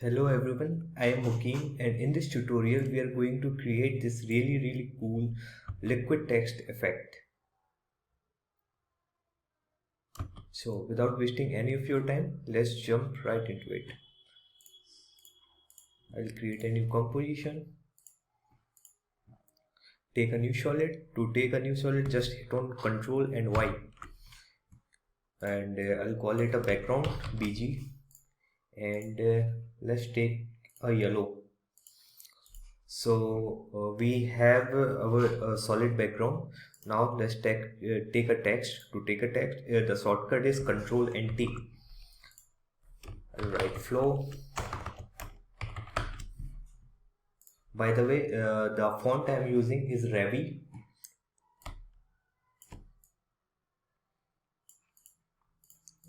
Hello everyone, I am Mukim and in this tutorial we are going to create this really cool liquid text effect. So without wasting any of your time, let's jump right into it. I will create a new composition. Take a new solid. To take a new solid, just hit on Ctrl and Y. And I'll call it a background BG. And let's take a yellow. So we have our solid background. Now let's take a text. To take a text, the shortcut is Control and T. I'll write flow. By the way, the font I am using is Ravi.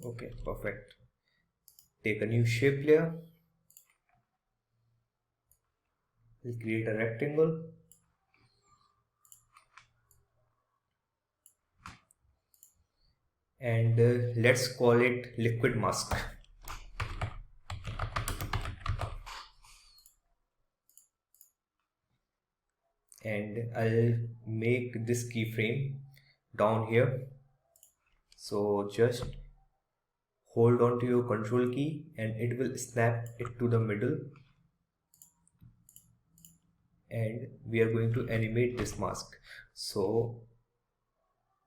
Okay, perfect. Take a new shape layer. We'll create a rectangle. And let's call it liquid mask. And I'll make this keyframe down here. So just hold on to your control key and it will snap it to the middle, and we are going to animate this mask. So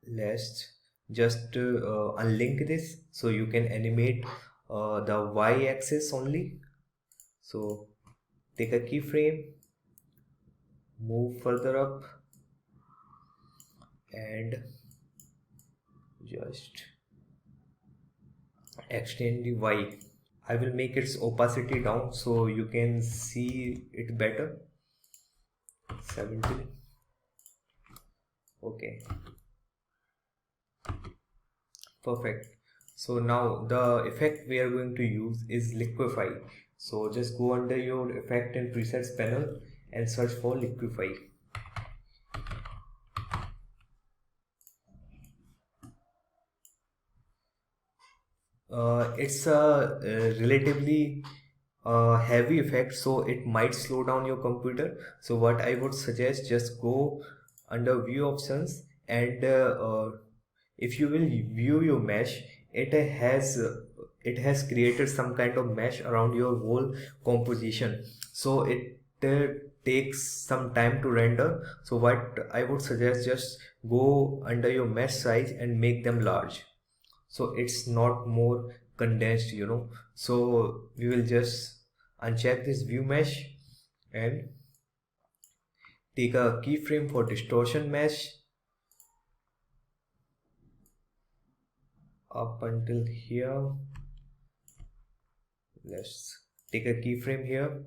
let's just unlink this so you can animate the y-axis only. So take a keyframe, move further up and just extend the y. I will make its opacity down so you can see it better. 70. Okay, perfect. So now the effect we are going to use is liquefy. So just go under your effect and presets panel and search for liquefy. It's a relatively heavy effect, so it might slow down your computer. So what I would suggest, just go under view options and if you will view your mesh, it has created some kind of mesh around your whole composition. So it takes some time to render. So what I would suggest, just go under your mesh size and make them large, so it's not more condensed. So we will just uncheck this view mesh and take a keyframe for distortion mesh up until here. Let's take a keyframe here,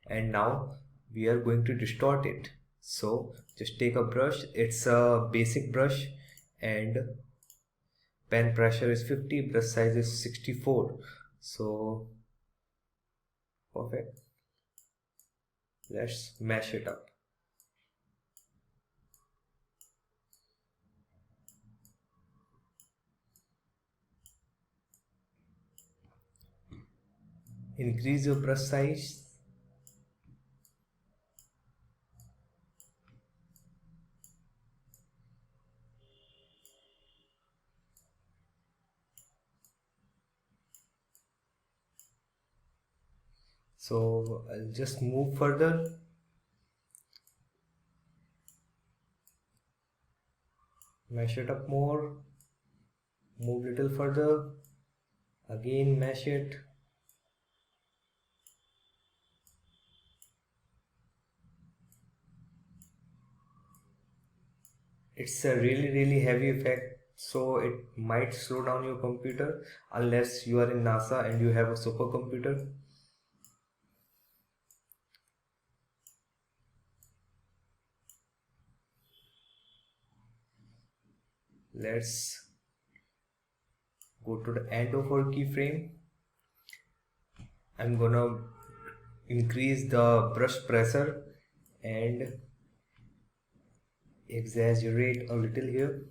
and now we are going to distort it. So just take a brush, it's a basic brush, and pen pressure is 50, brush size is 64. So perfect. Let's mash it up. Increase your brush size. So I'll just move further, mash it up more, move little further, again mash it. It's a really heavy effect, so it might slow down your computer unless you are in NASA and you have a supercomputer. Let's go to the end of our keyframe. I'm gonna increase the brush pressure and exaggerate a little here.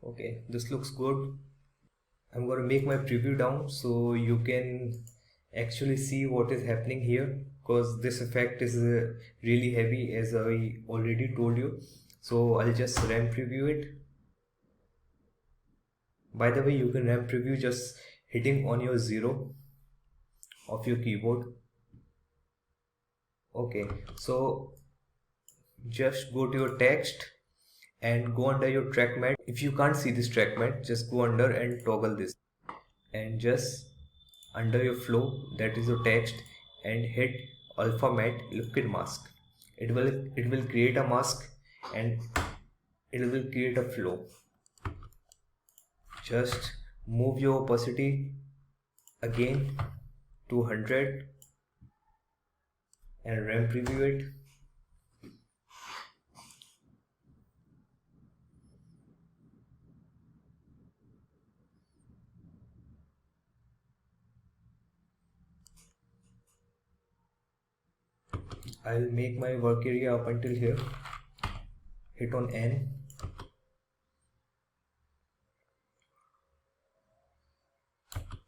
Okay, this looks good. I'm going to make my preview down so you can actually see what is happening here, because this effect is really heavy as I already told you. So I'll just RAM preview it. By the way, you can RAM preview just hitting on your 0 of your keyboard. Okay, so just go to your text and go under your track mat. If you can't see this track mat, just go under and toggle this, and just under your flow, that is your text, and hit alpha matte liquid mask. It will create a mask, and it will create a flow. Just move your opacity again to 100 and RAM preview it. I'll make my work area up until here. Hit on N.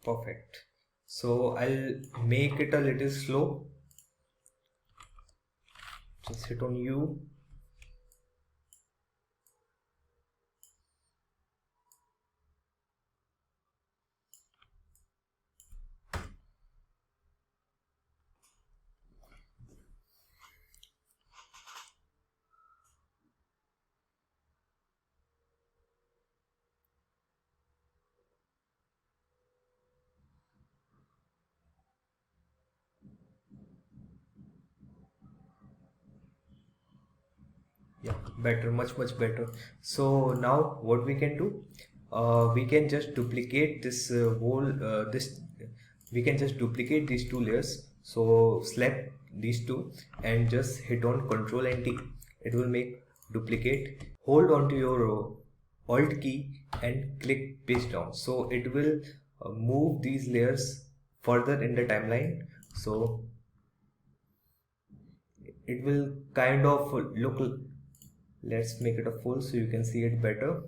Perfect. So I'll make it a little slow. Just hit on U. Yeah, better, much better. So now what we can do, we can just duplicate this whole this we can just duplicate these two layers. So select these two and just hit on Ctrl and T. It will make duplicate. Hold on to your alt key and click paste down, so it will move these layers further in the timeline. So it will kind of look, let's make it a full so you can see it better.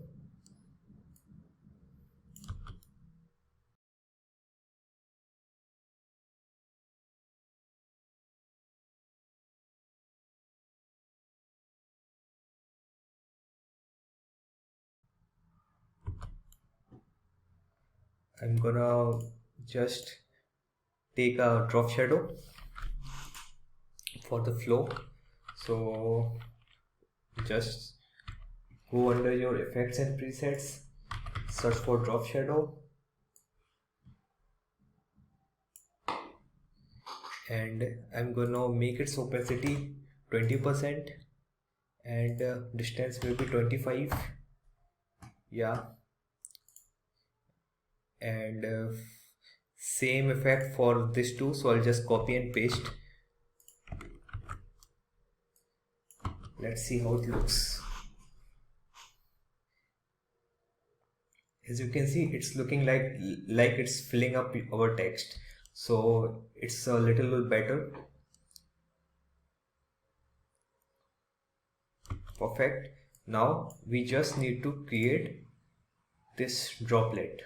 I'm gonna just take a drop shadow for the flow. So just go under your effects and presets, search for drop shadow, and I'm gonna make its opacity 20% and distance will be 25. Yeah, and same effect for this too, so I'll just copy and paste. Let's see how it looks. As you can see, it's looking like it's filling up our text, so it's a little better. Perfect. Now we just need to create this droplet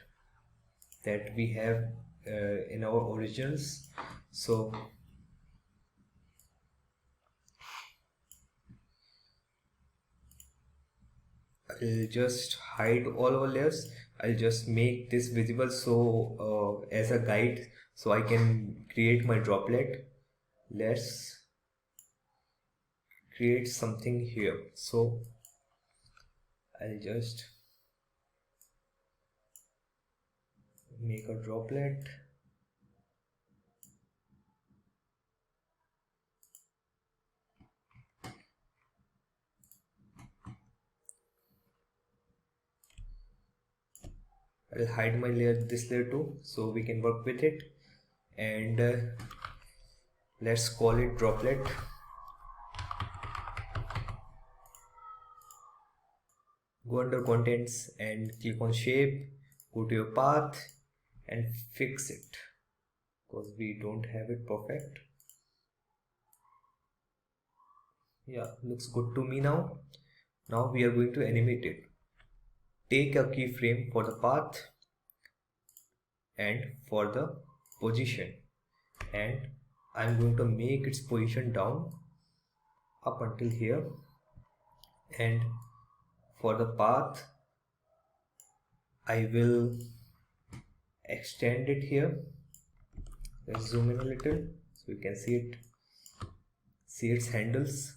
that we have in our originals. So I'll just hide all our layers. I'll just make this visible, so as a guide, so I can create my droplet. Let's create something here. So I'll just make a droplet. I'll hide my layer, this layer too, so we can work with it. And let's call it droplet. Go under contents and click on shape, go to your path and fix it, because we don't have it perfect. Yeah, looks good to me now. Now we are going to animate it. take a keyframe for the path and for the position, and I'm going to make its position down up until here, and for the path I will extend it here. Let's zoom in a little so you can see its handles.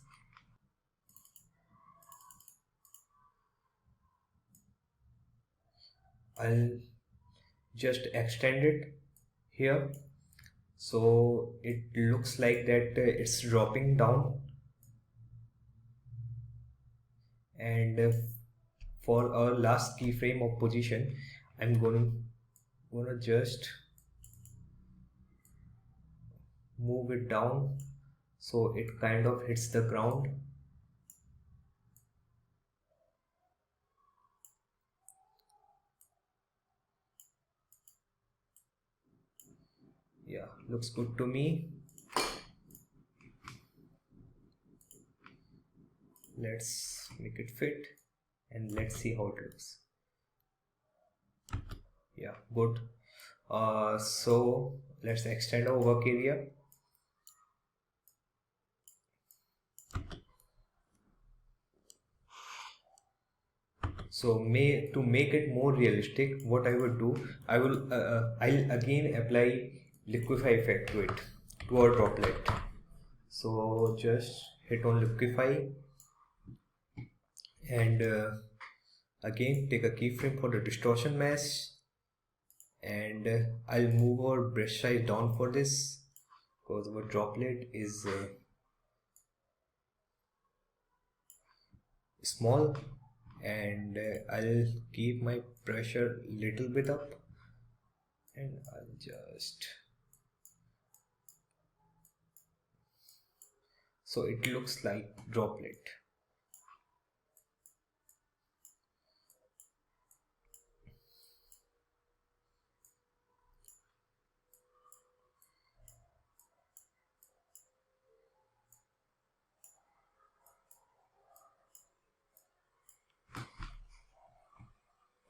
I'll just extend it here so it looks like that it's dropping down, and for our last keyframe of position I'm gonna just move it down so it kind of hits the ground. Yeah, looks good to me. Let's make it fit and let's see how it looks. Yeah, good. So let's extend our work area. So to make it more realistic, what I would do, I'll again apply liquify effect to it, to our droplet. So just hit on liquify, and again take a keyframe for the distortion mesh, and I'll move our brush size down for this because our droplet is small, and I'll keep my pressure little bit up, and I'll just, so it looks like droplet.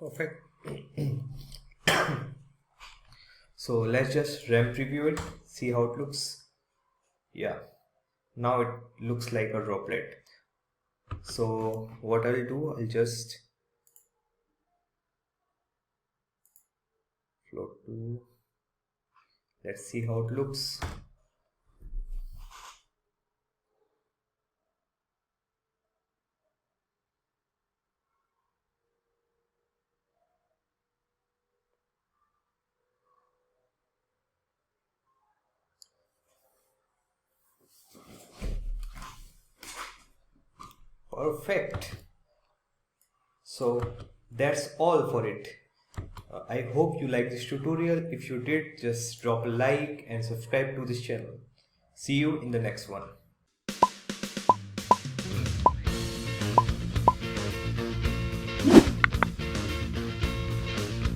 Perfect. So let's just ramp preview it, see how it looks. Yeah, now it looks like a droplet. So what I'll do, I'll just float to, let's see how it looks. Perfect. So that's all for it. I hope you like this tutorial. If you did, just drop a like and subscribe to this channel. See you in the next one.